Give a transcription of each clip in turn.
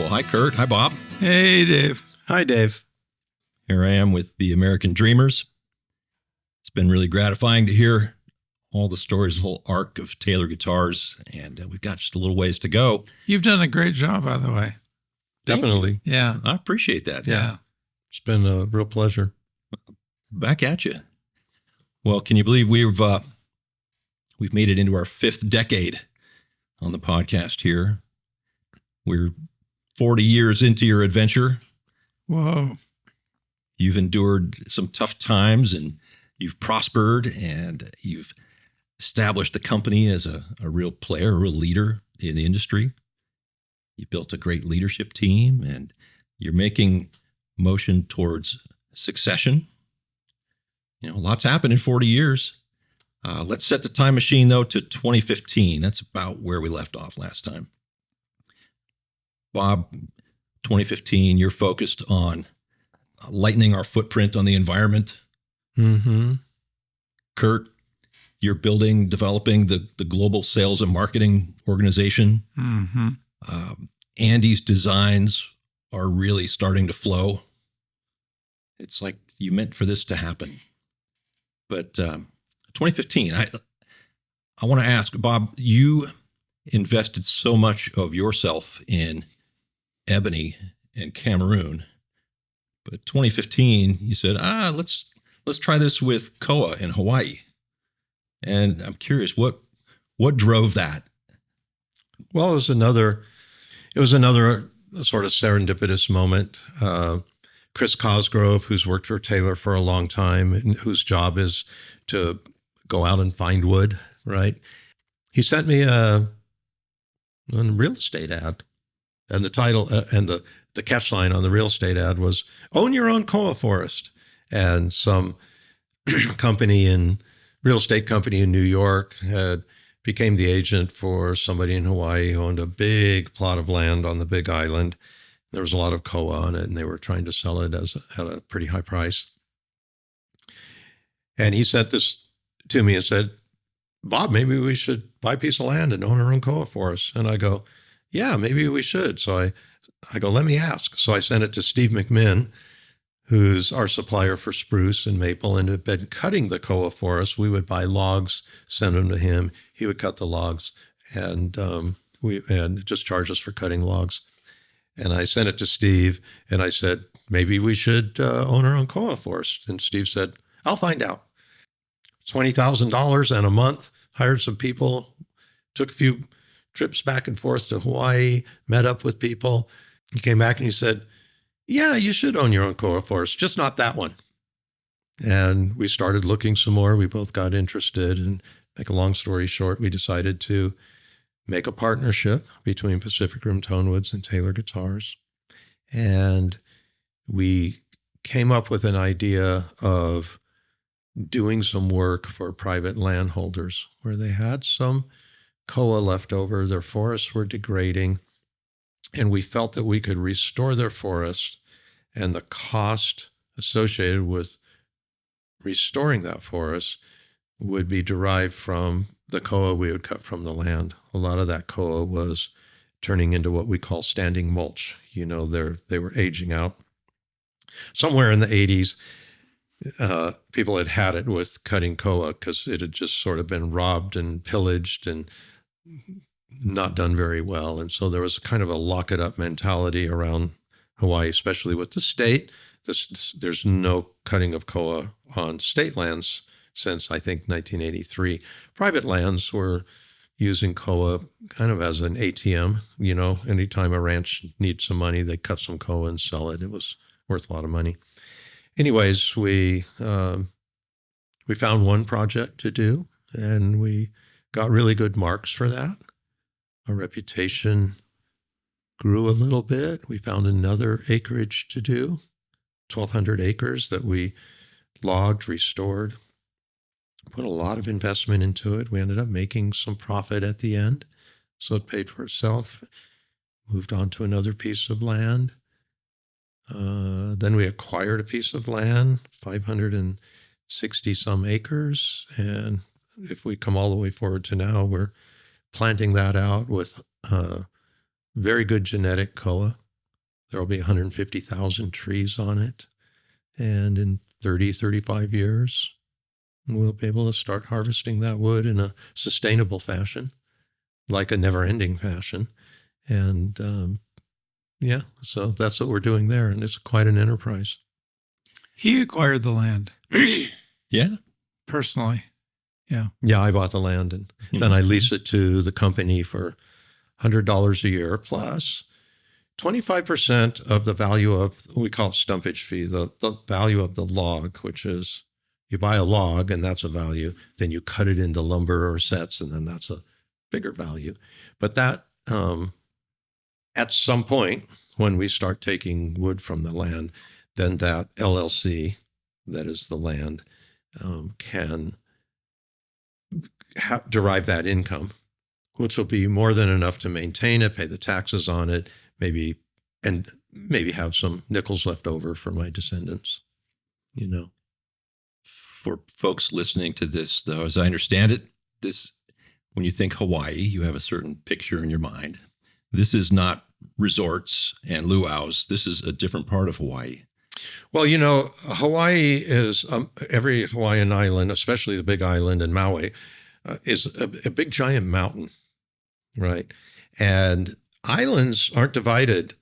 Well, hi, Kurt. Hi, Bob. Hey, Dave. Hi, Dave. Here I am with the American Dreamers. It's been really gratifying to hear all the stories, the whole arc of Taylor guitars, and we've got just a little ways to go. You've done a great job, by the way. Definitely. Yeah. I appreciate that. Yeah. It's been a real pleasure. Back at you. Well, can you believe we've made it into our 5th decade on the podcast here? We're 40 years into your adventure. Whoa. You've endured some tough times and you've prospered and you've established the company as a real player, a real leader in the industry. You built a great leadership team and you're making motion towards succession. You know, lots happened in 40 years. Let's set the time machine, though, to 2015. That's about where we left off last time. Bob, 2015, you're focused on lightening our footprint on the environment. Mm-hmm. Kurt, you're developing the global sales and marketing organization. Mm-hmm. Andy's designs are really starting to flow. It's like you meant for this to happen. But 2015, I want to ask, Bob, you invested so much of yourself in Ebony and Cameroon. But 2015, you said, let's try this with koa in Hawaii. And I'm curious, what drove that? Well, it was another sort of serendipitous moment. Chris Cosgrove, who's worked for Taylor for a long time and whose job is to go out and find wood, right? He sent me a real estate ad. And the title and the catch line on the real estate ad was, own your own koa forest. And some real estate company in New York became the agent for somebody in Hawaii who owned a big plot of land on the Big Island. There was a lot of koa on it, and they were trying to sell it at a pretty high price. And he sent this to me and said, Bob, maybe we should buy a piece of land and own our own koa forest. And I go, yeah, maybe we should. So I go, let me ask. So I sent it to Steve McMinn, who's our supplier for spruce and maple, and had been cutting the koa forest. We would buy logs, send them to him. He would cut the logs, and just charge us for cutting logs. And I sent it to Steve, and I said, maybe we should own our own koa forest. And Steve said, I'll find out. $20,000 and a month, hired some people, took a few trips back and forth to Hawaii, met up with people. He came back and he said, yeah, you should own your own koa forest, just not that one. And we started looking some more. We both got interested, and make a long story short, we decided to make a partnership between Pacific Rim Tonewoods and Taylor Guitars. And we came up with an idea of doing some work for private landholders where they had some koa left over, their forests were degrading, and we felt that we could restore their forest, and the cost associated with restoring that forest would be derived from the koa we would cut from the land. A lot of that koa was turning into what we call standing mulch. You know, they were aging out. Somewhere in the 80s, people had it with cutting koa because it had just sort of been robbed and pillaged and not done very well. And so there was kind of a lock it up mentality around Hawaii, especially with the state. There's no cutting of koa on state lands since, I think, 1983. Private lands were using koa kind of as an ATM. You know, anytime a ranch needs some money, they cut some koa and sell it. It was worth a lot of money. Anyways, we found one project to do, and we got really good marks for that. Our reputation grew a little bit. We found another acreage to do, 1,200 acres that we logged, restored, put a lot of investment into it. We ended up making some profit at the end, so it paid for itself. Moved on to another piece of land. Then we acquired a piece of land, 560 some acres. And if we come all the way forward to now, we're planting that out with very good genetic koa. There will be 150,000 trees on it. And in 30, 35 years, we'll be able to start harvesting that wood in a sustainable fashion, like a never-ending fashion. And yeah, so that's what we're doing there. And it's quite an enterprise. He acquired the land Yeah. personally. Yeah. Yeah, I bought the land, and then I lease it to the company for $100 a year plus 25% of the value of, we call it stumpage fee, the value of the log, which is you buy a log and that's a value, then you cut it into lumber or sets, and then that's a bigger value. But that, at some point when we start taking wood from the land, then that LLC, that is the land, can derive that income, which will be more than enough to maintain it, pay the taxes on it, maybe have some nickels left over for my descendants, you know. For folks listening to this, though, as I understand it, when you think Hawaii, you have a certain picture in your mind. This is not resorts and luau's. This is a different part of Hawaii. Well, you know, Hawaii is every Hawaiian island, especially the Big Island and Maui, is a big giant mountain, right? And islands aren't divided.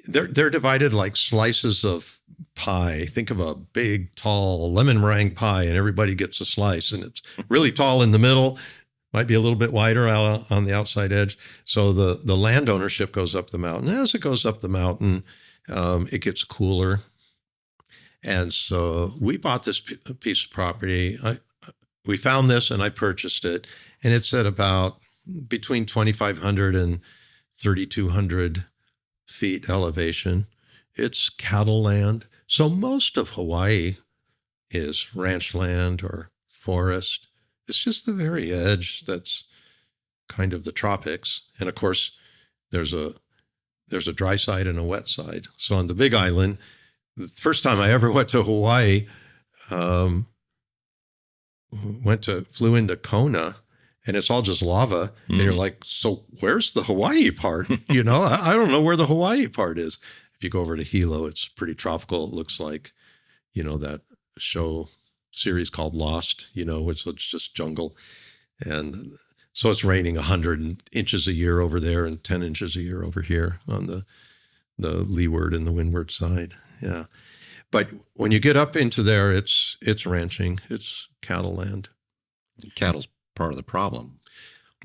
They're divided like slices of pie. Think of a big, tall lemon meringue pie, and everybody gets a slice, and it's really tall in the middle, might be a little bit wider out on the outside edge. So the land ownership goes up the mountain. As it goes up the mountain, it gets cooler. And so we bought this piece of property. We found this and I purchased it, and it's at about between 2,500 and 3,200 feet elevation. It's cattle land. So most of Hawaii is ranch land or forest. It's just the very edge that's kind of the tropics. And of course, there's a dry side and a wet side. So on the Big Island, the first time I ever went to Hawaii, flew into Kona, and it's all just lava. And you're like, so where's the Hawaii part? You know, I don't know where the Hawaii part is. If you go over to Hilo, it's pretty tropical. It looks like, you know, that show series called Lost, you know, which it's just jungle. And so it's raining 100 inches a year over there and 10 inches a year over here on the leeward and the windward side. Yeah. But when you get up into there, it's ranching, it's cattle land. Cattle's part of the problem.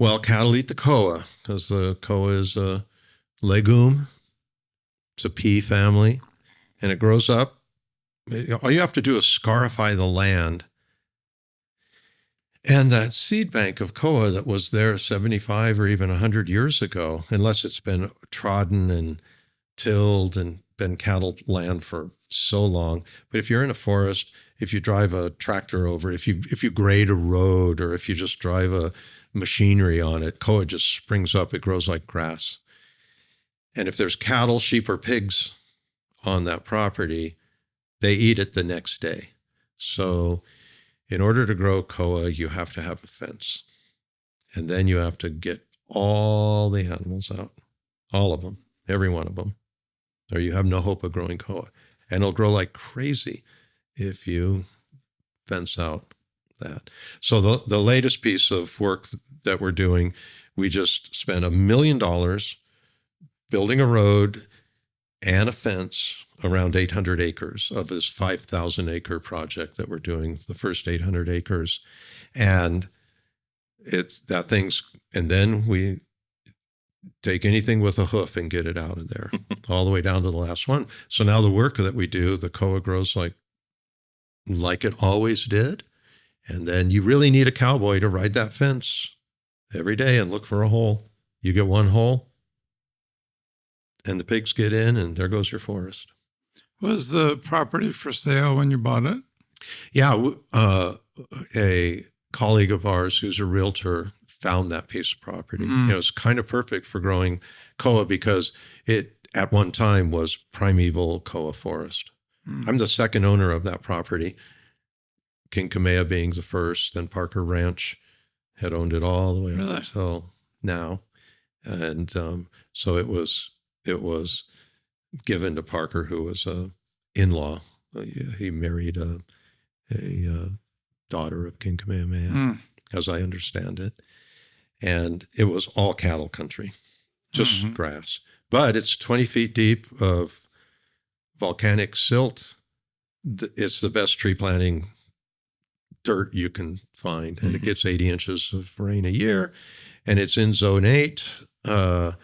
Well, cattle eat the koa because the koa is a legume. It's a pea family, and it grows up. All you have to do is scarify the land. And that seed bank of koa that was there 75 or even 100 years ago, unless it's been trodden and tilled and been cattle land for so long. But if you're in a forest, if you drive a tractor over it, if you grade a road, or if you just drive a machinery on it, koa just springs up. It grows like grass. And if there's cattle, sheep, or pigs on that property, they eat it the next day. So in order to grow koa, you have to have a fence. And then you have to get all the animals out, all of them, every one of them, or you have no hope of growing koa. And it'll grow like crazy if you fence out that. So the latest piece of work that we're doing, we just spent $1 million building a road and a fence around 800 acres of this 5,000 acre project that we're doing, the first 800 acres. And and then we take anything with a hoof and get it out of there all the way down to the last one. So now the work that we do, the koa grows like it always did. And then you really need a cowboy to ride that fence every day and look for a hole. You get one hole, and the pigs get in, and there goes your forest. Was the property for sale when you bought it? Yeah, a colleague of ours who's a realtor found that piece of property. Mm. It was kind of perfect for growing koa because it, at one time, was primeval koa forest. Mm. I'm the second owner of that property, King Kamea being the first, then Parker Ranch had owned it all the way up until now. And so it was given to Parker, who was a in-law. He married a daughter of King Kamehameha, as I understand it. And it was all cattle country, just grass. But it's 20 feet deep of volcanic silt. It's the best tree planting dirt you can find. And it gets 80 inches of rain a year. And it's in Zone 8, Zone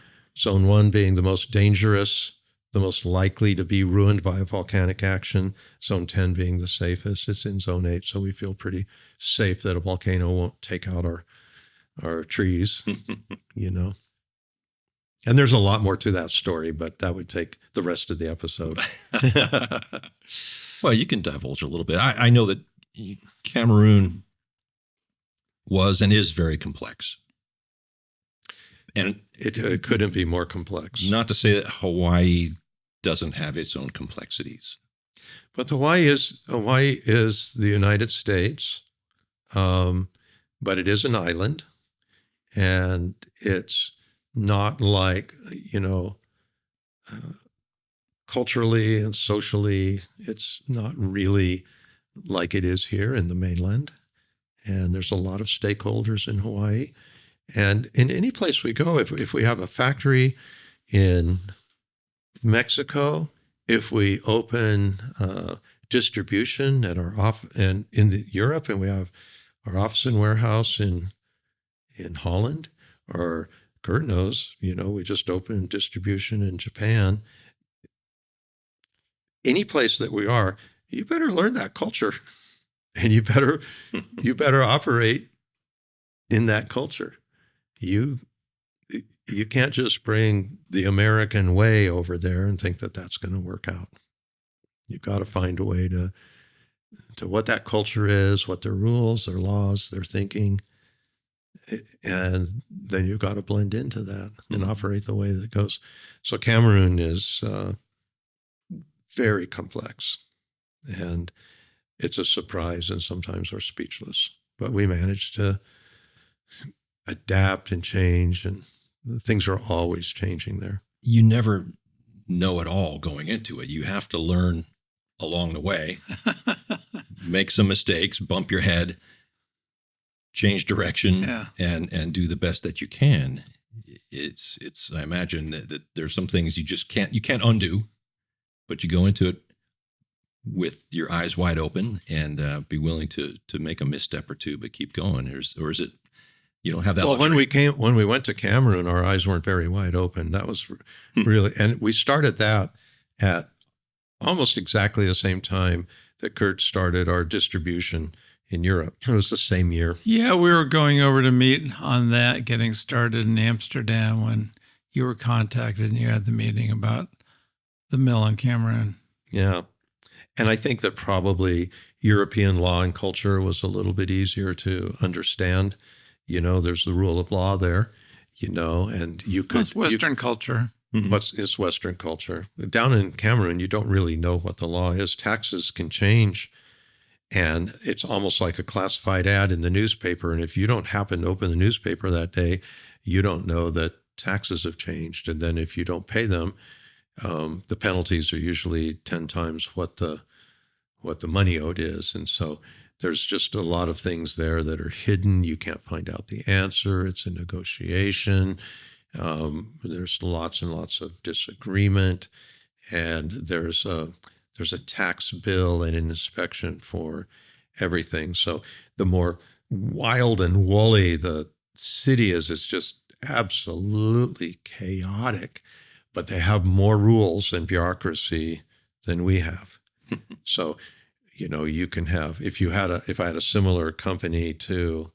1 being the most dangerous, the most likely to be ruined by a volcanic action, Zone 10 being the safest. It's in Zone 8, so we feel pretty safe that a volcano won't take out our trees, you know. And there's a lot more to that story, but that would take the rest of the episode. Well, you can divulge a little bit. I know that Cameroon was and is very complex. And it couldn't be more complex. Not to say that Hawaii doesn't have its own complexities. But Hawaii is the United States, but it is an island, and it's not like, you know, culturally and socially, it's not really like it is here in the mainland. And there's a lot of stakeholders in Hawaii. And in any place we go, if we have a factory in Mexico, if we open distribution at our in Europe, and we have our office and warehouse in Holland, or Kurt knows, you know, we just opened distribution in Japan. Any place that we are, you better learn that culture, and you better operate in that culture. You can't just bring the American way over there and think that that's going to work out. You've got to find a way to what that culture is, what their rules, their laws, their thinking, and then you've got to blend into that and operate the way that it goes. So Cameroon is very complex, and it's a surprise, and sometimes we're speechless, but we managed to adapt and change, and things are always changing there. You never know it all going into it. You have to learn along the way, make some mistakes, bump your head, change direction, and do the best that you can. It's I imagine that there's some things you can't undo, but you go into it with your eyes wide open and be willing to make a misstep or two, but keep going. Or is it you don't have that? Well, luxury? when we went to Cameroon, our eyes weren't very wide open. That was really, and we started that at almost exactly the same time that Kurt started our distribution in Europe. It was the same year. Yeah, we were going over to meet on that, getting started in Amsterdam when you were contacted and you had the meeting about the mill in Cameroon. Yeah. And I think that probably European law and culture was a little bit easier to understand. You know, there's the rule of law there, you know, and you could... It's Western culture. It's Western culture. Down in Cameroon, you don't really know what the law is. Taxes can change, and it's almost like a classified ad in the newspaper. And if you don't happen to open the newspaper that day, you don't know that taxes have changed. And then if you don't pay them, the penalties are usually 10 times what the money owed is. And so there's just a lot of things there that are hidden. You can't find out the answer. It's a negotiation. There's lots and lots of disagreement, and there's a tax bill and an inspection for everything. So the more wild and woolly the city is, it's just absolutely chaotic, but they have more rules and bureaucracy than we have. So, you know, you can have, if I had a similar company to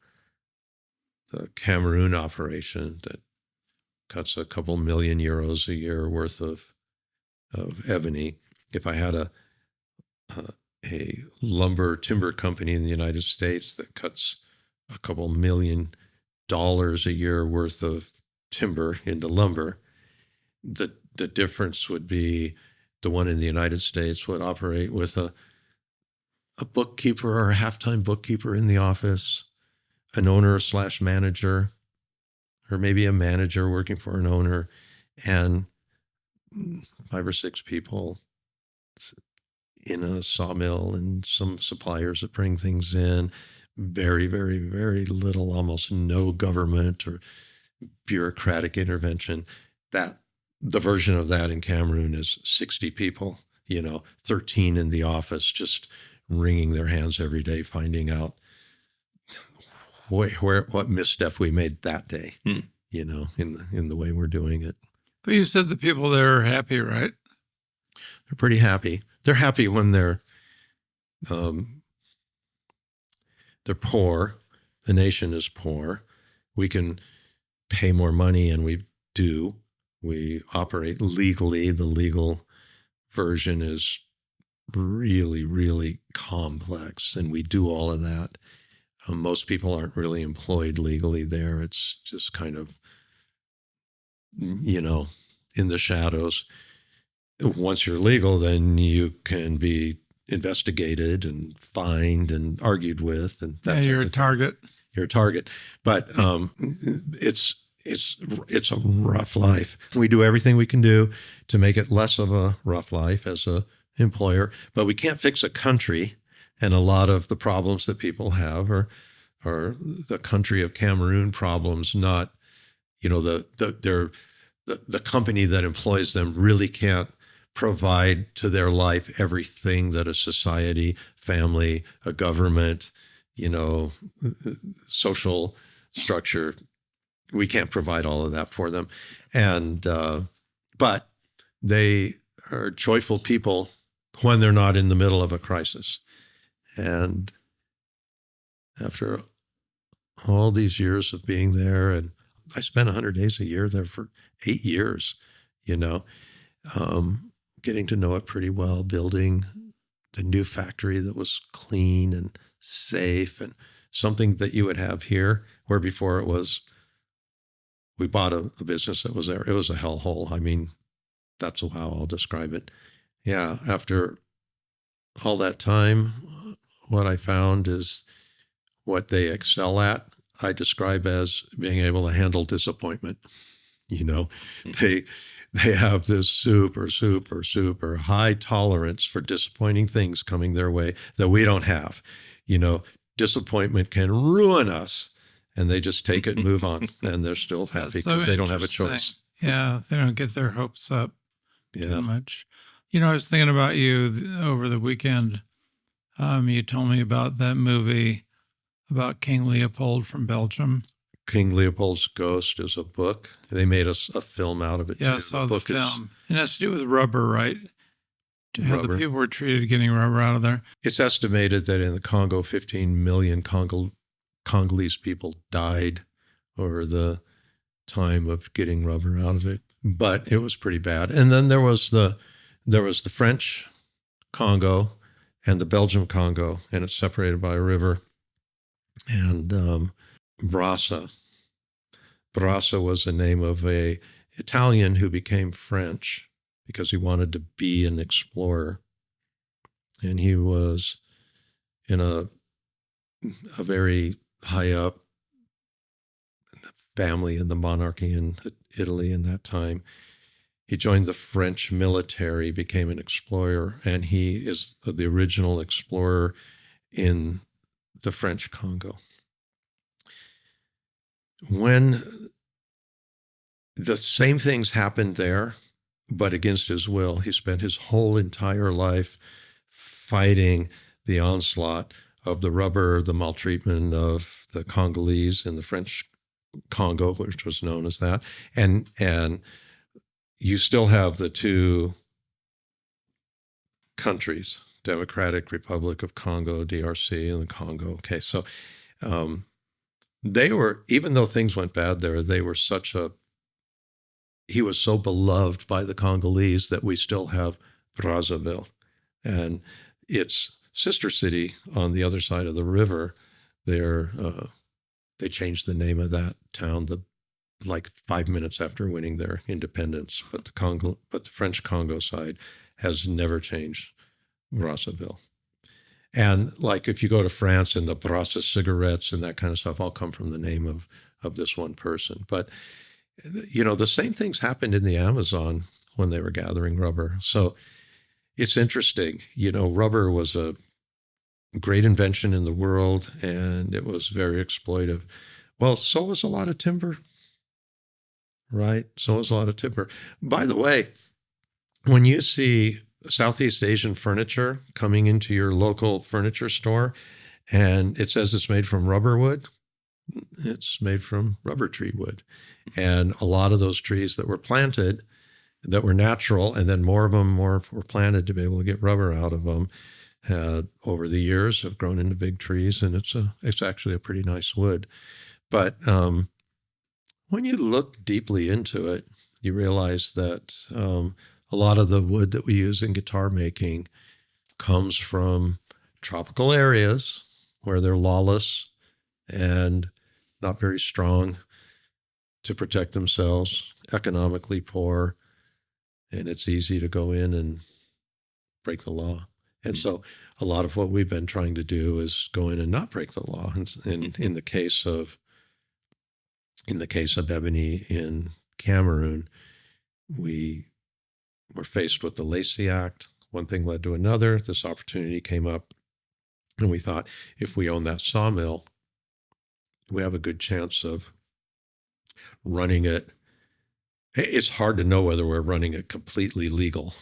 the Cameroon operation that cuts a couple million euros a year worth of ebony. If I had a timber company in the United States that cuts a couple $1 million a year worth of timber into lumber, the difference would be the one in the United States would operate with a bookkeeper or a half-time bookkeeper in the office, an owner/manager, or maybe a manager working for an owner, and 5 or 6 people in a sawmill and some suppliers that bring things in. Very, very, very little, almost no government or bureaucratic intervention. That the version of that in Cameroon is 60 people, 13 in the office, just wringing their hands every day, finding out what misstep we made that day, in the way we're doing it. But you said the people there are happy, right? They're pretty happy. They're happy when they're poor. The nation is poor. We can pay more money, and we do. We operate legally. The legal version is really, really complex, and we do all of that. Most people aren't really employed legally there. It's just kind of, in the shadows. Once you're legal, then you can be investigated and fined and argued with, and that you're a target. You're a target. But it's a rough life. We do everything we can do to make it less of a rough life as a employer, but we can't fix a country. And a lot of the problems that people have are the country of Cameroon problems, not, the company that employs them really can't provide to their life everything that a society, family, a government, social structure, we can't provide all of that for them. And, but they are joyful people when they're not in the middle of a crisis. And after all these years of being there, and I spent 100 days a year there for 8 years, getting to know it pretty well, building the new factory that was clean and safe and something that you would have here, where before we bought a business that was there. It was a hellhole. I mean, that's how I'll describe it. Yeah, after all that time, what I found is what they excel at, I describe as being able to handle disappointment. They have this super, super, super high tolerance for disappointing things coming their way that we don't have. Disappointment can ruin us, and they just take it and move on, and they're still happy because they don't have a choice. Yeah, they don't get their hopes up too much. I was thinking about you over the weekend. You told me about that movie about King Leopold from Belgium. King Leopold's Ghost is a book. They made a film out of it. Yeah, I saw the film. It has to do with rubber, right? How the people were treated getting rubber out of there. It's estimated that in the Congo, 15 million Congolese people died over the time of getting rubber out of it. But it was pretty bad. And then there was the French Congo and the Belgian Congo, and it's separated by a river. And Brassa was the name of a Italian who became French because he wanted to be an explorer. And he was in a very high up family in the monarchy in Italy in that time. He joined the French military, became an explorer, and he is the original explorer in the French Congo. When the same things happened there, but against his will, he spent his whole entire life fighting the onslaught of the rubber, the maltreatment of the Congolese in the French Congo, which was known as that. And you still have the two countries, Democratic Republic of Congo, DRC, and the Congo. Okay, so they were, even though things went bad there, he was so beloved by the Congolese that we still have Brazzaville. And its sister city on the other side of the river, they changed the name of that town like 5 minutes after winning their independence. But the French Congo side has never changed Brazzaville. And like if you go to France, and the Brassa cigarettes and that kind of stuff all come from the name of this one person. But the same things happened in the Amazon when they were gathering rubber. So it's interesting. Rubber was a great invention in the world, and it was very exploitive. Well, so was a lot of timber, right? So was a lot of timber. By the way, when you see Southeast Asian furniture coming into your local furniture store and it says it's made from rubber wood, it's made from rubber tree wood. And a lot of those trees that were planted that were natural, and then more of them were planted to be able to get rubber out of them, over the years have grown into big trees, and it's actually a pretty nice wood. But when you look deeply into it, you realize that a lot of the wood that we use in guitar making comes from tropical areas where they're lawless and not very strong to protect themselves, economically poor, and it's easy to go in and break the law. And so a lot of what we've been trying to do is go in and not break the law. And in the case of Ebony in Cameroon, we were faced with the Lacey Act. One thing led to another. This opportunity came up, and we thought, if we own that sawmill, we have a good chance of running it. It's hard to know whether we're running it completely legal,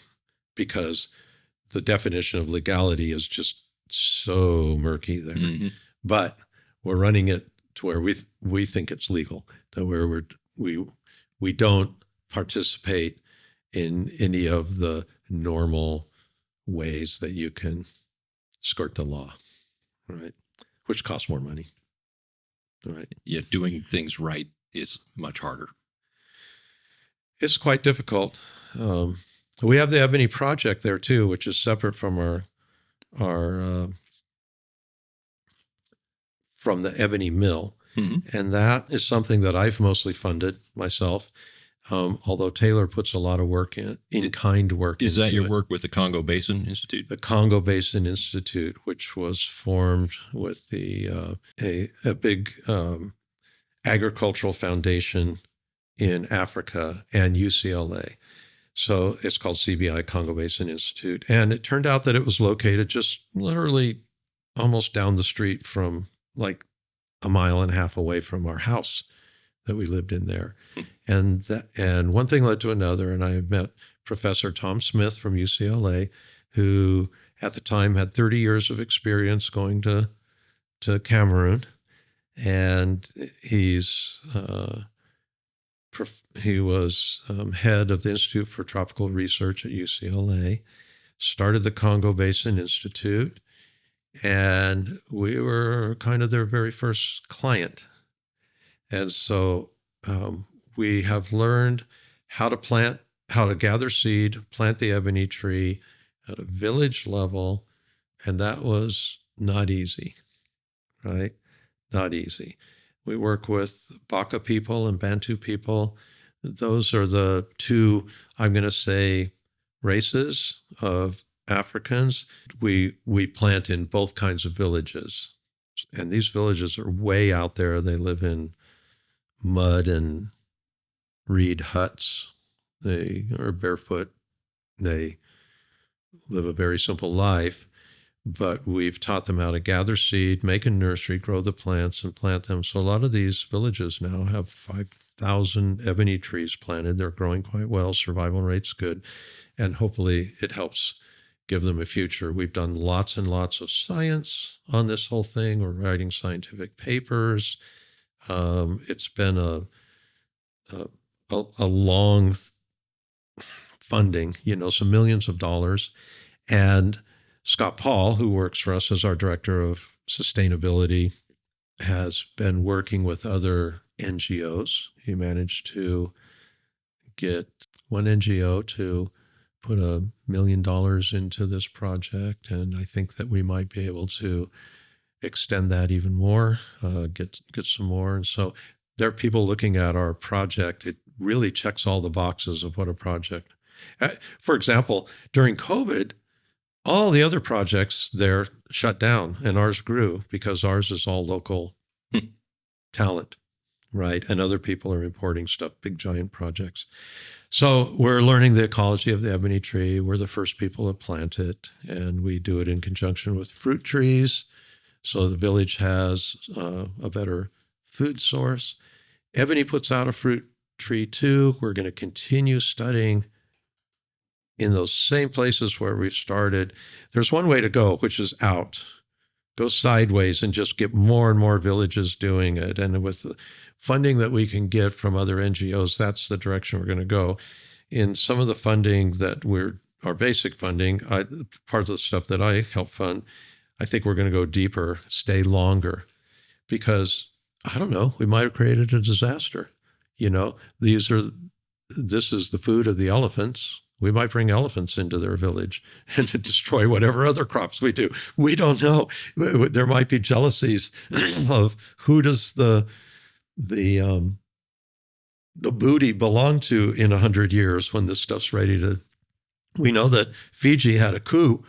because the definition of legality is just so murky there. Mm-hmm. But we're running it to where we think it's legal, that where we don't participate in any of the normal ways that you can skirt the law, right? Which costs more money, right? Yeah, doing things right is much harder. It's quite difficult. We have the Ebony project there too, which is separate from our from the Ebony mill. Mm-hmm. And that is something that I've mostly funded myself. Although Taylor puts a lot of work in kind work. Is that your work with the Congo Basin Institute? The Congo Basin Institute, which was formed with a big agricultural foundation in Africa and UCLA. So it's called CBI, Congo Basin Institute. And it turned out that it was located just literally almost down the street from, like, a mile and a half away from our house that we lived in there. And one thing led to another. And I met Professor Tom Smith from UCLA, who at the time had 30 years of experience going to Cameroon. And he was head of the Institute for Tropical Research at UCLA, started the Congo Basin Institute, and we were kind of their very first client. And so we have learned how to gather seed, plant the ebony tree at a village level, and that was not easy, right? Not easy. We work with Baka people and Bantu people. Those are the two, I'm going to say, races of Africans. We plant in both kinds of villages. And these villages are way out there. They live in mud and reed huts. They are barefoot. They live a very simple life. But we've taught them how to gather seed, make a nursery, grow the plants, and plant them. So a lot of these villages now have 5,000 ebony trees planted. They're growing quite well. Survival rate's good. And hopefully it helps give them a future. We've done lots and lots of science on this whole thing. We're writing scientific papers. It's been a long funding, some millions of dollars. And Scott Paul, who works for us as our director of sustainability, has been working with other NGOs. He managed to get one NGO to put $1 million into this project, and I think that we might be able to extend that even more, get some more. And so there are people looking at our project. It really checks all the boxes of what a project. For example, during COVID, all the other projects there shut down and ours grew because ours is all local talent, right? And other people are importing stuff, big giant projects. So we're learning the ecology of the ebony tree. We're the first people to plant it, and we do it in conjunction with fruit trees. So the village has a better food source. Ebony puts out a fruit tree too. We're going to continue studying in those same places where we've started. There's one way to go, which is out. Go sideways and just get more and more villages doing it. And with the funding that we can get from other NGOs, that's the direction we're going to go. In some of the funding that our basic funding, part of the stuff that I help fund, I think we're going to go deeper, stay longer, because I don't know, we might have created a disaster. This is the food of the elephants. We might bring elephants into their village and to destroy whatever other crops we do. We don't know. There might be jealousies of who does the booty belong to in 100 years when this stuff's ready to. We know that Fiji had a coup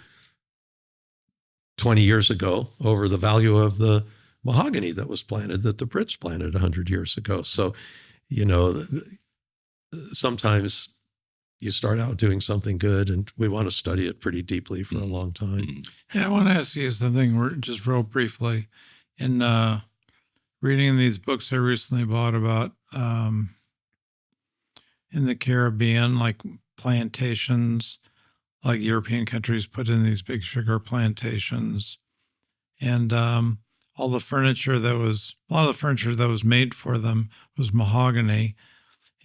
20 years ago over the value of the mahogany that was planted, that the Brits planted 100 years ago. So, sometimes you start out doing something good, and we want to study it pretty deeply for a long time. Yeah, I want to ask you something just real briefly. In reading these books I recently bought about in the Caribbean, like plantations, like European countries put in these big sugar plantations, and a lot of the furniture that was made for them was mahogany.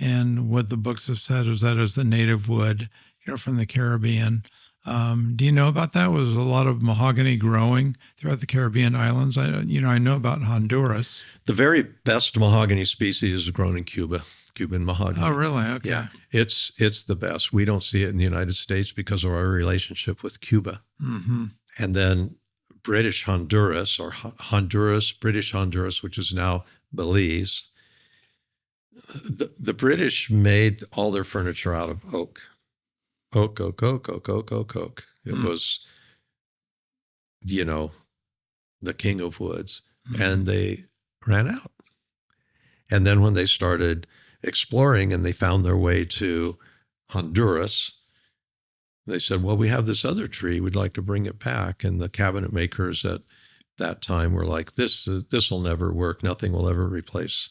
And what the books have said is that it was the native wood, from the Caribbean. Do you know about that? Was a lot of mahogany growing throughout the Caribbean islands? I know about Honduras. The very best mahogany species is grown in Cuba, Cuban mahogany. Oh, really? Okay. Yeah, it's the best. We don't see it in the United States because of our relationship with Cuba. Mm-hmm. And then British Honduras, or British Honduras, which is now Belize. The British made all their furniture out of oak. Oak. It was, the king of woods. Mm-hmm. And they ran out. And then when they started exploring and they found their way to Honduras, they said, well, we have this other tree. We'd like to bring it back. And the cabinet makers at that time were like, this will never work. Nothing will ever replace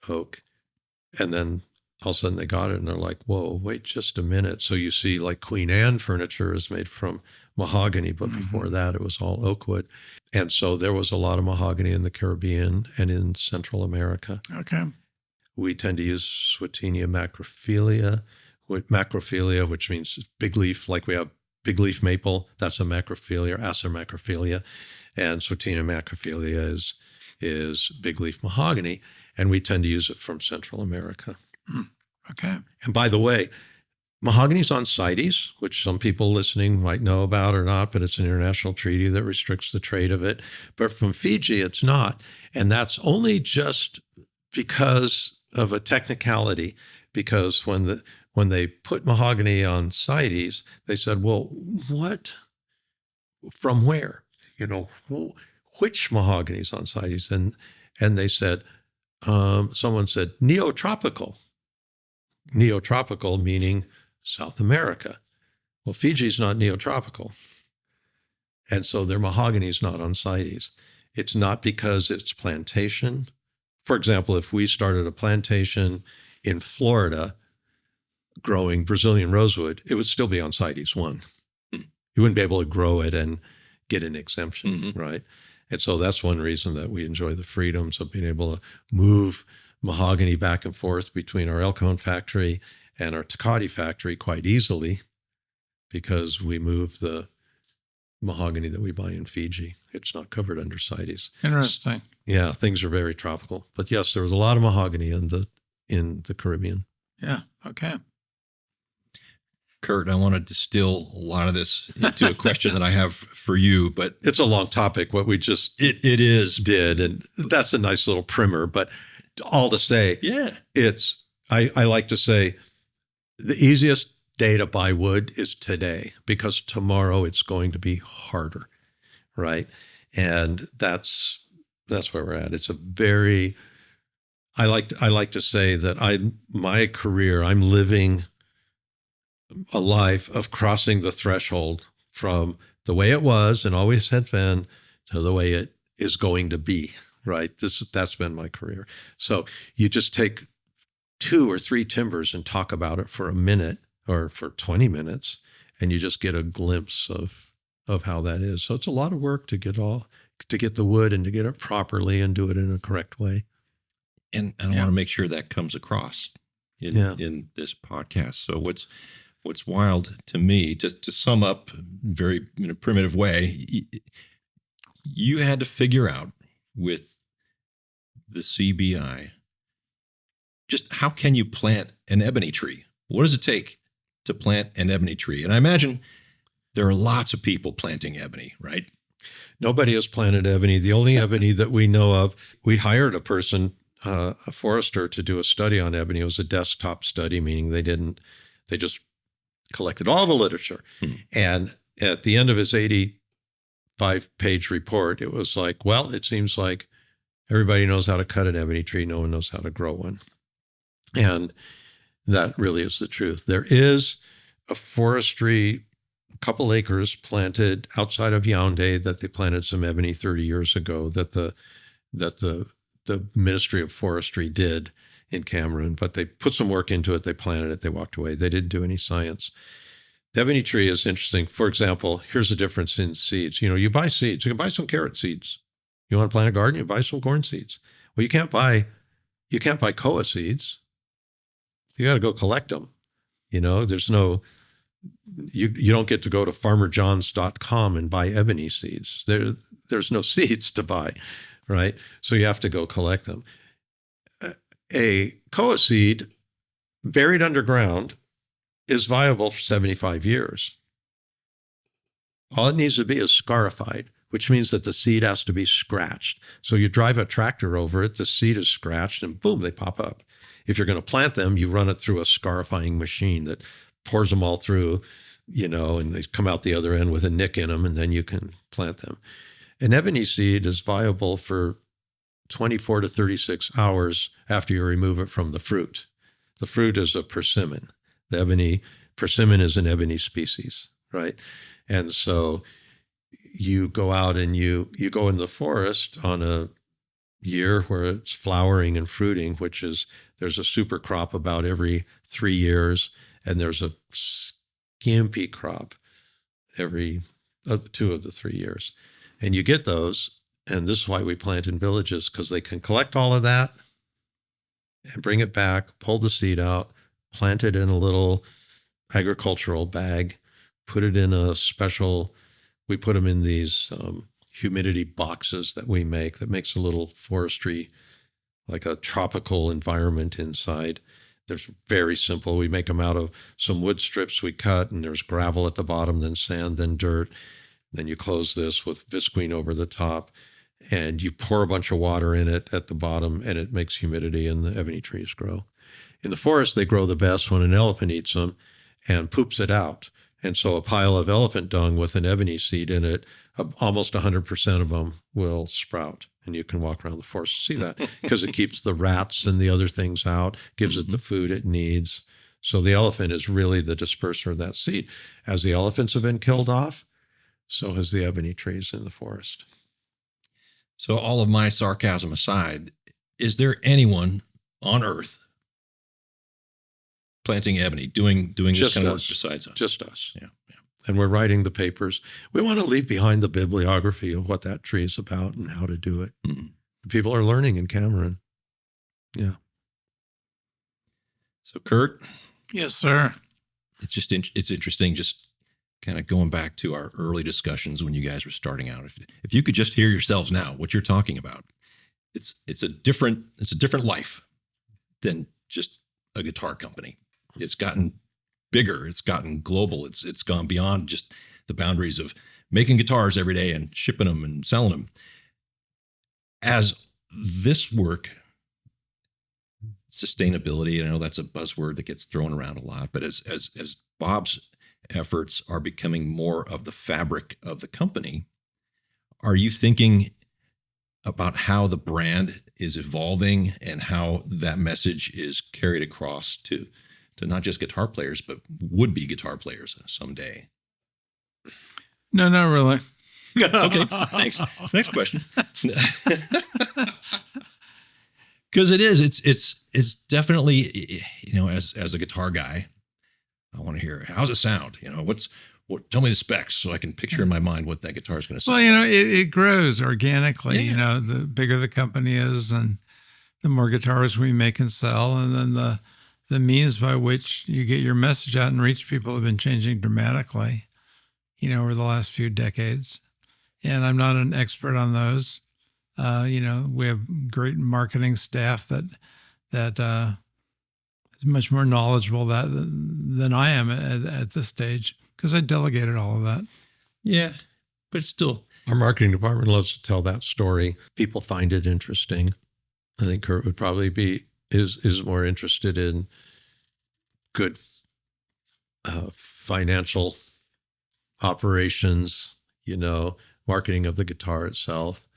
oak. And then all of a sudden they got it and they're like, whoa, wait just a minute. So you see, like, Queen Anne furniture is made from mahogany, but before that it was all oak wood. And so there was a lot of mahogany in the Caribbean and in Central America. Okay. We tend to use Swetenia macrophilia, which means big leaf, like we have big leaf maple. That's a macrophilia, Acer macrophilia. And Swetenia macrophilia is big leaf mahogany. And we tend to use it from Central America. Okay. And by the way, mahogany's on CITES, which some people listening might know about or not, but it's an international treaty that restricts the trade of it. But from Fiji, it's not. And that's only just because of a technicality, because when they put mahogany on CITES, they said, well, what? From where? Which mahogany's on CITES? And they said, someone said neotropical. Neotropical meaning South America. Well, Fiji's not neotropical. And so their mahogany is not on CITES. It's not because it's plantation. For example, if we started a plantation in Florida growing Brazilian rosewood, it would still be on CITES 1. You wouldn't be able to grow it and get an exemption, right? And so that's one reason that we enjoy the freedoms of being able to move mahogany back and forth between our El Cajon factory and our Tecate factory quite easily, because we move the mahogany that we buy in Fiji. It's not covered under CITES. Interesting. Yeah, things are very tropical. But yes, there was a lot of mahogany in the Caribbean. Yeah. Okay. Kurt, I want to distill a lot of this into a question that I have for you, but it's a long topic, what we just it is did. And that's a nice little primer, but all to say, yeah, I like to say the easiest day to buy wood is today, because tomorrow it's going to be harder. Right. And that's where we're at. It's a very I like to say that my career, I'm living a life of crossing the threshold from the way it was and always has been to the way it is going to be, right? That's been my career. So you just take 2 or 3 timbers and talk about it for a minute or for 20 minutes, and you just get a glimpse of how that is. So it's a lot of work to get the wood and to get it properly and do it in a correct way. And I want to make sure that comes across in this podcast. So what's wild to me, just to sum up very in a primitive way, you had to figure out with the CBI, just how can you plant an ebony tree? What does it take to plant an ebony tree? And I imagine there are lots of people planting ebony, right? Nobody has planted ebony. The only ebony that we know of, we hired a person, a forester, to do a study on ebony. It was a desktop study, meaning they just collected all the literature. And at the end of his 85-page report, it was like, well, it seems like everybody knows how to cut an ebony tree. No one knows how to grow one. And that really is the truth. There is a forestry, a couple acres planted outside of Yaoundé that they planted some ebony 30 years ago that the Ministry of Forestry did in Cameroon, but they put some work into it. They planted it. They walked away. They didn't do any science. The ebony tree is interesting. For example, here's the difference in seeds. You buy seeds. You can buy some carrot seeds. You want to plant a garden, you buy some corn seeds. Well, you can't buy koa seeds. You got to go collect them. There's no, you don't get to go to farmerjohns.com and buy ebony seeds. There's no seeds to buy, right? So you have to go collect them. A koa seed buried underground is viable for 75 years. All it needs to be is scarified, which means that the seed has to be scratched. So you drive a tractor over it, the seed is scratched, and boom, they pop up. If you're going to plant them, you run it through a scarifying machine that pours them all through, and they come out the other end with a nick in them, and then you can plant them. An ebony seed is viable for 24 to 36 hours after you remove it from the fruit. The fruit is a persimmon. Persimmon is an ebony species, right? And so you go out and you go in the forest on a year where it's flowering and fruiting, there's a super crop about every 3 years, and there's a skimpy crop every 2 of the 3 years. And you get those, and this is why we plant in villages, because they can collect all of that and bring it back, pull the seed out, plant it in a little agricultural bag, put it in we put them in these humidity boxes that we make that makes a little forestry, like a tropical environment inside. They're very simple. We make them out of some wood strips we cut, and there's gravel at the bottom, then sand, then dirt. Then you close this with visqueen over the top, and you pour a bunch of water in it at the bottom, and it makes humidity, and the ebony trees grow. In the forest, they grow the best when an elephant eats them and poops it out. And so a pile of elephant dung with an ebony seed in it, almost 100% of them will sprout. And you can walk around the forest to see that because it keeps the rats and the other things out, gives it the food it needs. So the elephant is really the disperser of that seed. As the elephants have been killed off, so has the ebony trees in the forest. So all of my sarcasm aside, is there anyone on Earth planting ebony, doing this kind of work besides us? Just us. Yeah. And we're writing the papers. We want to leave behind the bibliography of what that tree is about and how to do it. Mm-hmm. People are learning in Cameroon. Yeah. So Kurt? Yes, sir. It's interesting just kind of going back to our early discussions when you guys were starting out. If you could just hear yourselves now, what you're talking about, it's a different life than just a guitar company. It's gotten bigger. It's gotten global. It's gone beyond just the boundaries of making guitars every day and shipping them and selling them. As this work, sustainability, and I know that's a buzzword that gets thrown around a lot, but as Bob's efforts are becoming more of the fabric of the company, are you thinking about how the brand is evolving and how that message is carried across to not just guitar players, but would-be guitar players someday? No, not really. Okay, thanks. Next question. Because it's definitely, as a guitar guy, I want to hear, how's it sound? Tell me the specs so I can picture in my mind what that guitar is going to sound. Well, it grows organically. Yeah. The bigger the company is, and the more guitars we make and sell, and then the means by which you get your message out and reach people have been changing dramatically, over the last few decades. And I'm not an expert on those. We have great marketing staff that is much more knowledgeable than I am at this stage, because I delegated all of that. Yeah, but still. Our marketing department loves to tell that story. People find it interesting. I think Kurt would probably is more interested in good financial operations, marketing of the guitar itself.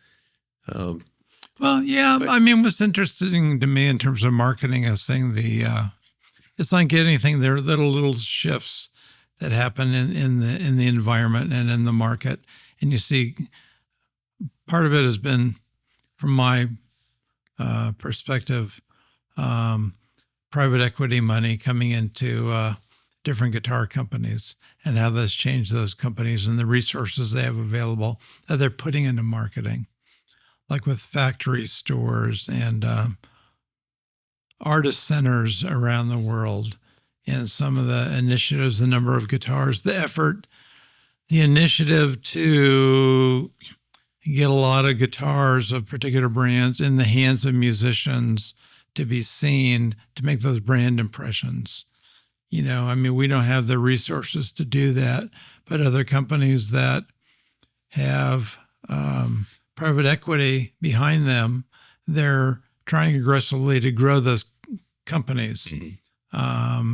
Well, yeah, what's interesting to me in terms of marketing is saying it's like anything. There are little shifts that happen in the environment and in the market, and you see part of it has been, from my perspective, private equity money coming into different guitar companies, and how that's changed those companies and the resources they have available that they're putting into marketing, like with factory stores and artist centers around the world, and some of the initiatives, the number of guitars, the effort, the initiative to get a lot of guitars of particular brands in the hands of musicians to be seen, to make those brand impressions. We don't have the resources to do that, but other companies that have private equity behind them, they're trying aggressively to grow those companies,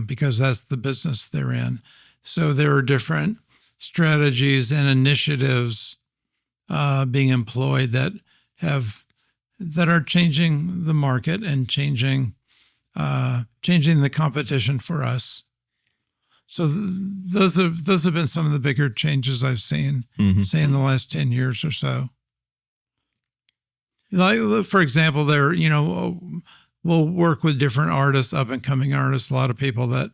because that's the business they're in. So there are different strategies and initiatives being employed that are changing the market and changing the competition for us. So those have been some of the bigger changes I've seen, say, in the last 10 years or so. Like, for example, we'll work with different artists, up and coming artists, a lot of people that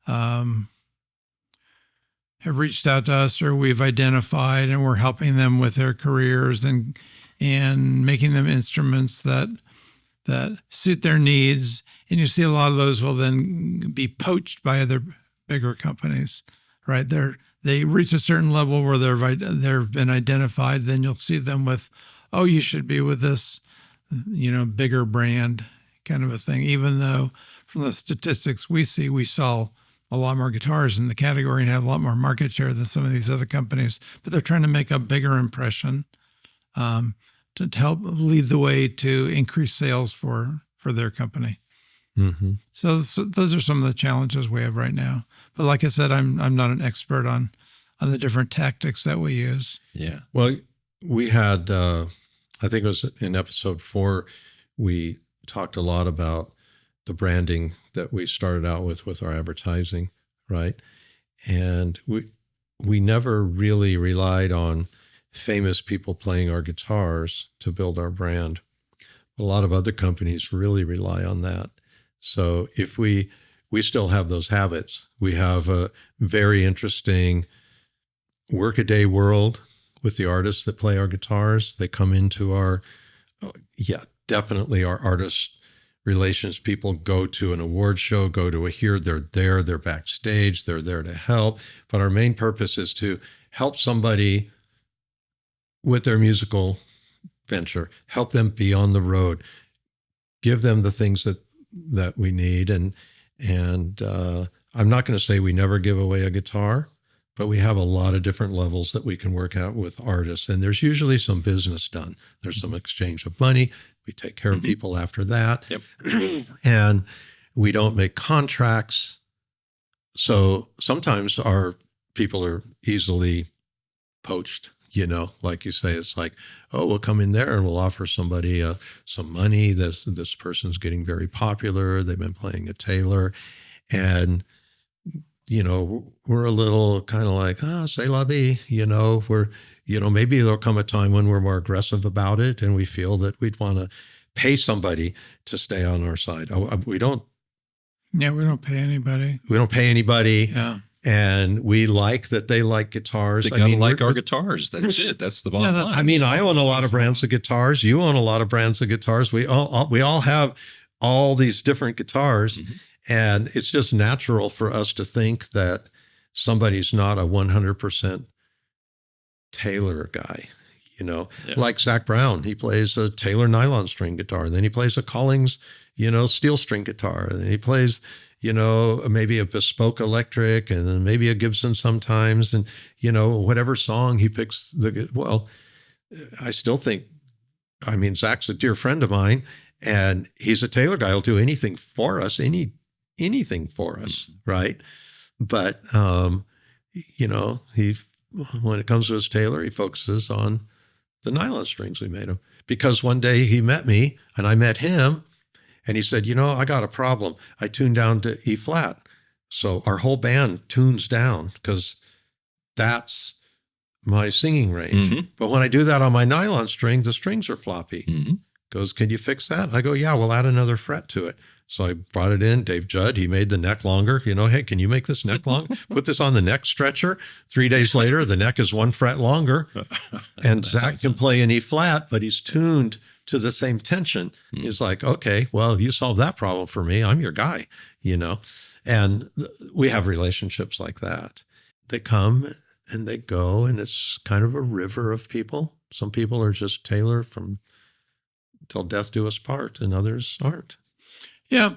have reached out to us, or we've identified, and we're helping them with their careers and making them instruments that suit their needs. And you see a lot of those will then be poached by other bigger companies, right? They reach a certain level where they've been identified. Then you'll see them with, oh, you should be with this, bigger brand kind of a thing. Even though from the statistics we see, we sell a lot more guitars in the category and have a lot more market share than some of these other companies, but they're trying to make a bigger impression to help lead the way to increase sales for their company. Mm-hmm. So those are some of the challenges we have right now. But like I said, I'm not an expert on the different tactics that we use. Yeah. Well, we had, I think it was in episode 4, we talked a lot about the branding that we started out with our advertising, right? And we never really relied on famous people playing our guitars to build our brand. A lot of other companies really rely on that. So if we still have those habits, we have a very interesting workaday world with the artists that play our guitars. They come into definitely our artist relations people go to an award show, go to they're backstage, they're there to help. But our main purpose is to help somebody with their musical venture, help them be on the road, give them the things that we need. And I'm not going to say we never give away a guitar, but we have a lot of different levels that we can work out with artists. And there's usually some business done. There's some exchange of money. We take care of people after that. Yep. And we don't make contracts. So sometimes our people are easily poached, Like you say, it's like, oh, we'll come in there and we'll offer somebody some money. This person's getting very popular. They've been playing at Taylor, and we're a little kind of like, c'est la vie. We're maybe there'll come a time when we're more aggressive about it, and we feel that we'd want to pay somebody to stay on our side. We don't. Yeah, we don't pay anybody. We don't pay anybody. Yeah. And we like that they like guitars. They gotta like our guitars. That's it. That's the bottom line. I mean, I own a lot of brands of guitars. You own a lot of brands of guitars. We all have all these different guitars. Mm-hmm. And it's just natural for us to think that somebody's not a 100% Taylor guy. Like Zach Brown, he plays a Taylor nylon string guitar, and then he plays a Collings, steel string guitar, and then he plays, maybe a bespoke electric, and then maybe a Gibson sometimes, and whatever song he picks. I still think, Zach's a dear friend of mine, and he's a Taylor guy. He'll do anything for us, anything for us, right? But he, when it comes to his Taylor, he focuses on the nylon strings we made him. Because one day he met me and I met him, and he said, I got a problem. I tuned down to E flat. So our whole band tunes down because that's my singing range. Mm-hmm. But when I do that on my nylon string, the strings are floppy. Mm-hmm. Goes, can you fix that? I go, yeah, we'll add another fret to it. So I brought it in. Dave Judd, he made the neck longer. Hey, can you make this neck long? Put this on the neck stretcher. 3 days later, the neck is 1 fret longer. And Zach awesome. Can play an E flat, but he's tuned to the same tension. Mm. He's like, okay, well, you solved that problem for me. I'm your guy, And we have relationships like that. They come and they go, and it's kind of a river of people. Some people are just Taylor from till death do us part, and others aren't. Yeah.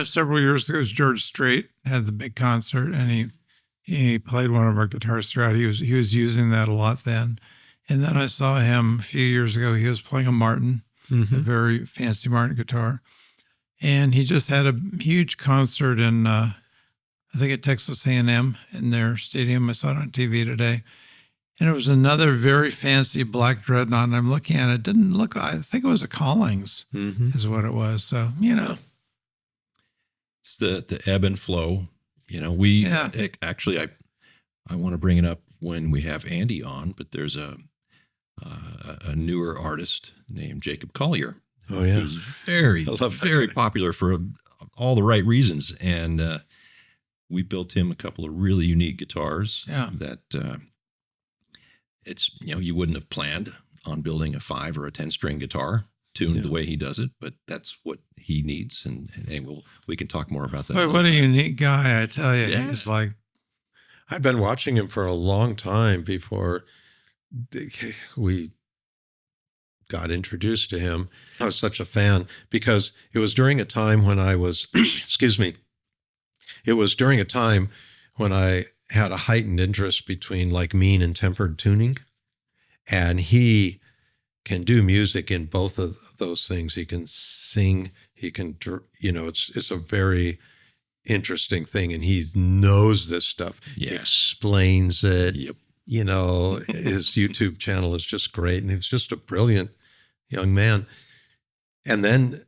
Several years ago, George Strait had the big concert, and he played one of our guitars throughout. He was using that a lot then. And then I saw him a few years ago. He was playing a Martin, mm-hmm. a very fancy Martin guitar. And he just had a huge concert in, I think at Texas A&M in their stadium. I saw it on TV today. And it was another very fancy black dreadnought. And I'm looking at it. It didn't look, I think it was a Collings mm-hmm. is what it was. So, It's the ebb and flow. Actually, I want to bring it up when we have Andy on, but there's a newer artist named Jacob Collier. Oh, yeah. Who's very popular for all the right reasons. And we built him a couple of really unique guitars that it's, you wouldn't have planned on building a 5 or a 10 string guitar tuned the way he does it, but that's what he needs. And we can talk more about that. Boy, what a unique guy, I tell you. Yeah. He's like, I've been watching him for a long time before we got introduced to him. I was such a fan because it was during a time when I was, it was during a time when I had a heightened interest between like mean and tempered tuning. And he can do music in both of those things. He can sing, he can, it's a very interesting thing. And he knows this stuff. Yeah. He explains it. Yep. His YouTube channel is just great. And he's just a brilliant young man. And then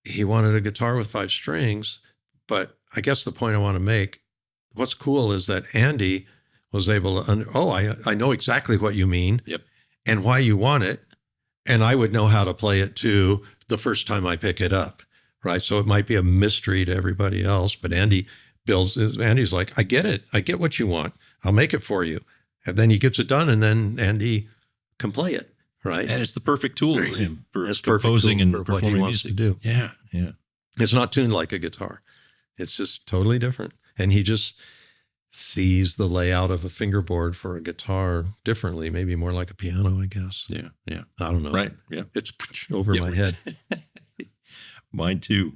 he wanted a guitar with 5 strings. But I guess the point I want to make, what's cool is that Andy was able to, I know exactly what you mean. Yep. And why you want it. And I would know how to play it too the first time I pick it up. Right. So it might be a mystery to everybody else, but Andy's like, I get it. I get what you want. I'll make it for you. And then he gets it done, and then Andy can play it. Right. And it's the perfect tool for him for it's composing and for what he wants music. to do. Yeah. Yeah. It's not tuned like a guitar. It's just totally different. And he just sees the layout of a fingerboard for a guitar differently, maybe more like a piano, I guess. Yeah. Yeah. I don't know. Right. Yeah. It's over my head. Mine too.